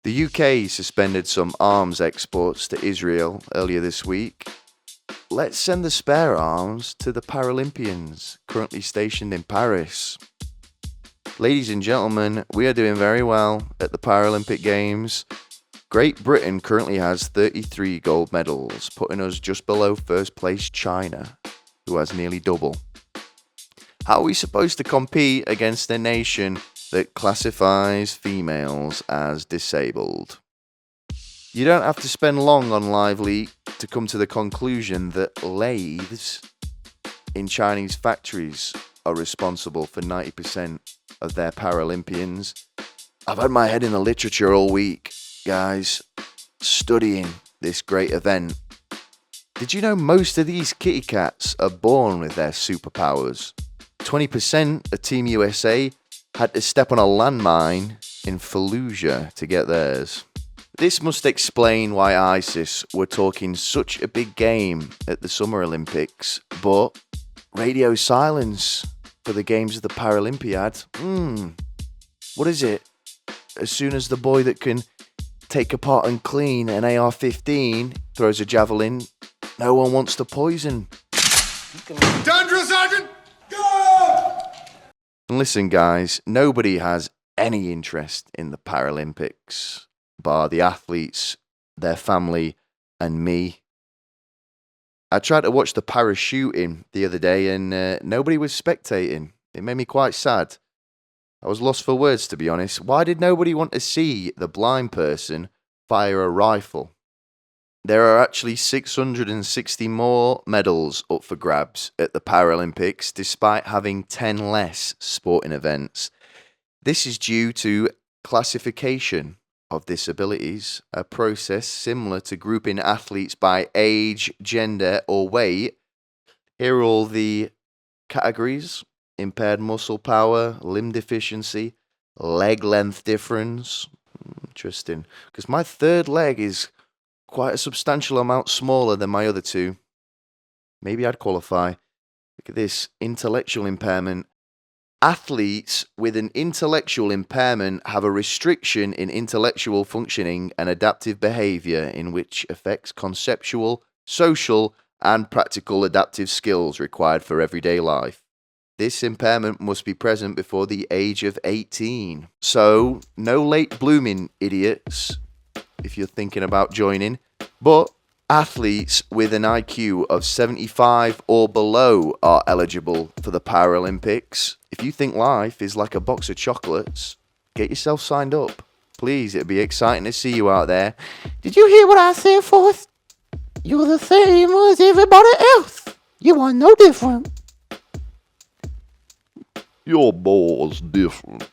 The UK suspended some arms exports to Israel earlier this week. Let's send the spare arms to the Paralympians currently stationed in Paris. Ladies and gentlemen, we are doing very well at the Paralympic Games. Great Britain currently has 33 gold medals, putting us just below first place China, who has nearly double. How are we supposed to compete against a nation that classifies females as disabled? You don't have to spend long on Lively to come to the conclusion that lathes in Chinese factories are responsible for 90% of their Paralympians. I've had my head in the literature all week, guys, studying this great event. Did you know most of these kitty cats are born with their superpowers? 20% of Team USA had to step on a landmine in Fallujah to get theirs. This must explain why ISIS were talking such a big game at the Summer Olympics, but radio silence for the games of the Paralympiad. What is it? As soon as the boy that can take apart and clean an AR-15 throws a javelin, no one wants to poison. Down, drill sergeant! Go! And listen, guys, nobody has any interest in the Paralympics, bar the athletes, their family, and me. I tried to watch the parachuting the other day and nobody was spectating. It made me quite sad. I was lost for words, to be honest. Why did nobody want to see the blind person fire a rifle? There are actually 660 more medals up for grabs at the Paralympics, despite having 10 less sporting events. This is due to classification of disabilities, a process similar to grouping athletes by age, gender, or weight. Here are all the categories: impaired muscle power, limb deficiency, leg length difference. Interesting, because my third leg is quite a substantial amount smaller than my other two. Maybe I'd qualify. Look at this, intellectual impairment. Athletes with an intellectual impairment have a restriction in intellectual functioning and adaptive behavior in which affects conceptual, social, and practical adaptive skills required for everyday life. This impairment must be present before the age of 18. So, no late blooming idiots if you're thinking about joining, but athletes with an IQ of 75 or below are eligible for the Paralympics. If you think life is like a box of chocolates, get yourself signed up. Please, it'd be exciting to see you out there. Did you hear what I said, Forrest? You're the same as everybody else. You are no different. Your ball's different.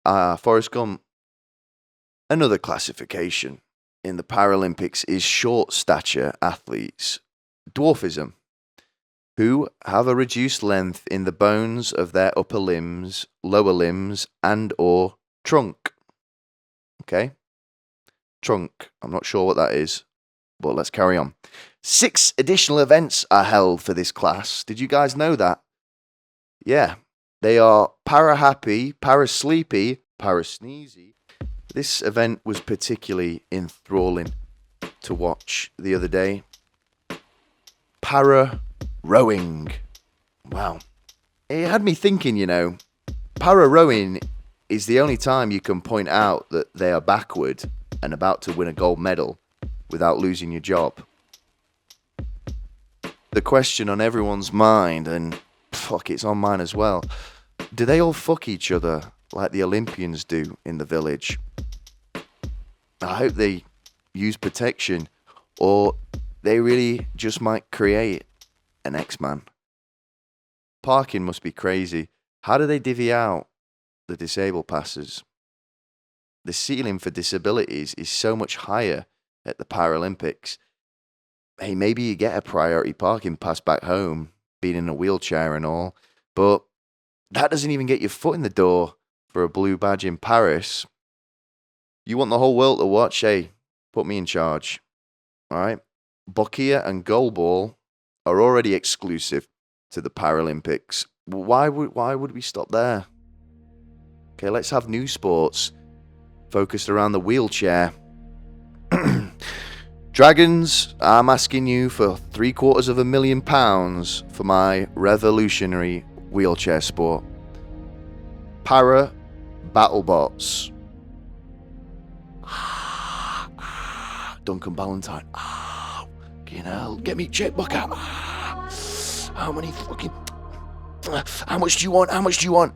Forrest Gump. Another classification in the Paralympics is short stature athletes, dwarfism, who have a reduced length in the bones of their upper limbs, lower limbs, and or trunk. Okay? Trunk. I'm not sure what that is, but let's carry on. 6 additional events are held for this class. Did you guys know that? Yeah. They are para-happy, para-sleepy, para-sneezy. This event was particularly enthralling to watch the other day. Para-rowing. Wow. It had me thinking, para-rowing is the only time you can point out that they are backward and about to win a gold medal without losing your job. The question on everyone's mind, and fuck, it's on mine as well, do they all fuck each other like the Olympians do in the village? I hope they use protection, or they really just might create an X-Man. Parking must be crazy. How do they divvy out the disabled passes? The ceiling for disabilities is so much higher at the Paralympics. Hey, maybe you get a priority parking pass back home, being in a wheelchair and all, but that doesn't even get your foot in the door for a blue badge in Paris. You want the whole world to watch? Hey, put me in charge. All right? Bokia and goalball are already exclusive to the Paralympics. Why would we stop there? Okay, let's have new sports. focused around the wheelchair. Dragons, I'm asking you for £750,000 for my revolutionary wheelchair sport. Para BattleBots. Duncan Ballantyne. You know, get me checkbook out. How many fucking... How much do you want? How much do you want?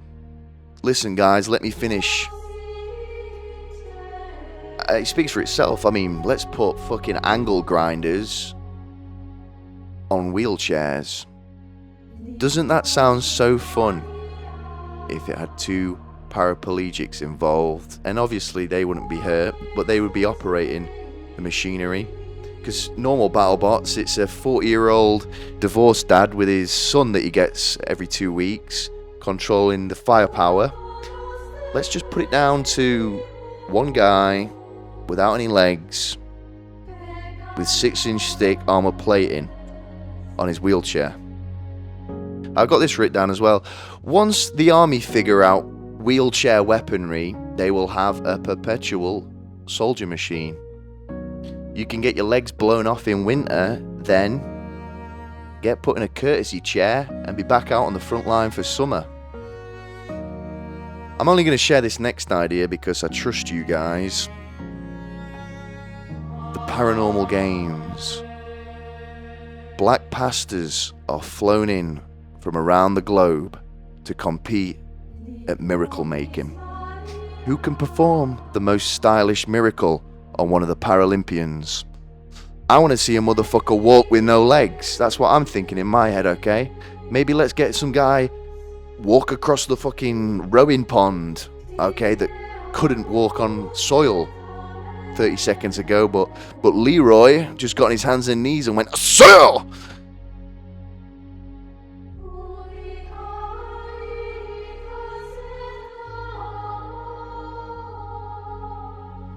Listen, guys, let me finish. It speaks for itself. I mean, let's put fucking angle grinders on wheelchairs. Doesn't that sound so fun if it had two paraplegics involved? And obviously they wouldn't be hurt, but they would be operating the machinery. Because normal BattleBots, it's a 40-year-old divorced dad with his son that he gets every 2 weeks, controlling the firepower. Let's just put it down to one guy without any legs, with 6-inch thick armor plating on his wheelchair. I've got this written down as well. Once the army figure out wheelchair weaponry, they will have a perpetual soldier machine. You can get your legs blown off in winter, then get put in a courtesy chair and be back out on the front line for summer. I'm only going to share this next idea because I trust you guys. The paranormal games. Black pastors are flown in from around the globe to compete at miracle making. Who can perform the most stylish miracle on one of the Paralympians? I want to see a motherfucker walk with no legs. That's what I'm thinking in my head, okay? Maybe let's get some guy walk across the fucking rowing pond, okay, that couldn't walk on soil 30 seconds ago, but Leroy just got on his hands and knees and went, "Sir!"